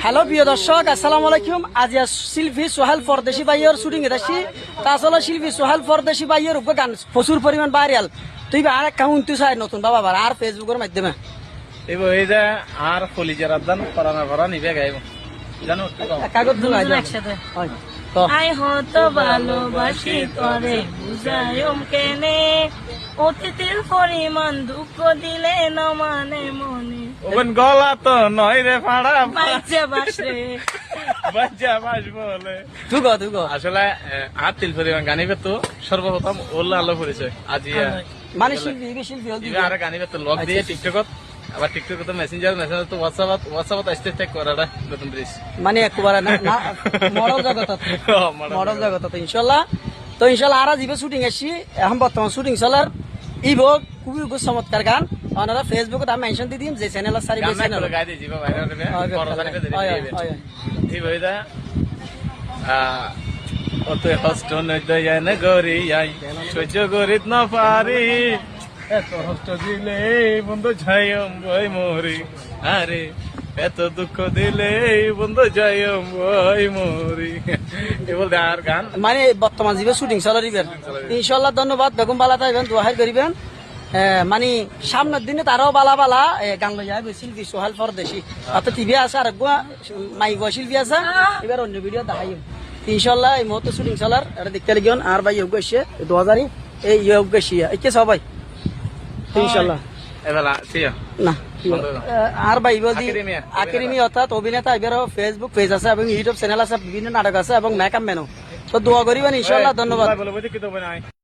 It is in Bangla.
হ্যালো প্রিয় দর্শক, আসসালামু আলাইকুম। আজ শিল্পী সোহেল পরদেশি ভাইয়ের শুটিং এ যাচ্ছি। তা আসলে শিল্পী সোহেল পরদেশি ভাইয়ের উপরে গান প্রচুর পরিমাণ ভাইরাল। তুই আর অ্যাকাউন্ট চাই নতুন বাবা আর ফেসবুকের মাধ্যমে এই যে আর কলিজার আদান পরানা ভরা নিবে গাইব জানো কাগজ দিল একসাথে আই হতো ভালোবাসি করে বুঝায়ম কেনে অতীতের পরিমাণ দুঃখ দিলে না মানে মনে ওখান গলা তো নয় রে ফাড়া বাচ্চা বাসরে বাচ্চা বাস বলে তুগো আসলে আর তিল পরিমাণ গানিবে তো সর্বপ্রথম ওল্লা আলো পরিচয় আজি মানে শিল্পী ইবে আর গানিবে তো লগ দিয়ে টিকটকত আবার টিকটক তো মেসেঞ্জার তো হোয়াটসঅ্যাপ আসতে চেক করাটা নতুন ব্রিজ মানে একবারে মডেল জগত ইনশাল্লাহ আর জিবে শুটিং আসছি এখন বর্তমান শুটিং চলার ইব খুবই চমৎকার গান ওনারা ফেসবুকে আমি মেনশন দিয়ে দিম যে চ্যানেল সারি চ্যানেল গাই দিয়ে যাবে বাইরে অত কষ্ট নয় গরি আই সহ্য করিত না পারি এত কষ্ট দিলে বন্ধু যাইম বই মরি আরে এত দুঃখ দিলে বন্ধু যাইম বই মরি এবার আর গান মানে বর্তমান জিবে শুটিং চলার ইবেন ইনশাল্লাহ ধন্যবাদ বেগম বালা তাইবেন দোয়াহার করিবেন মানে সামনের দিনে তারাও বালা বালা গান লই যাবে শিল্পী সোহেল পরদেশি অত টিভি আছে আর মাইক শিল্পী আছে এবার অন্য ভিডিও দেখাই ইনশাল্লাহ এই মুহূর্তে শুটিং চলার এটা দেখতে লাগিয়ন আর ভাই যোগ্য এসে 2000 এই যোগ্য এসিয়া একে সবাই ইনশাল্লাহ এবেলা সিয়া না আর ভাই বলছি আকিরিমি অর্থাৎ অভিনেতা এবারও ফেসবুক পেজ আছে এবং ইউটিউব চ্যানেল আছে বিভিন্ন নাটক আছে এবং মেকআপ মেনু তো দোয়া করিবেন ইনশাল্লাহ ধন্যবাদ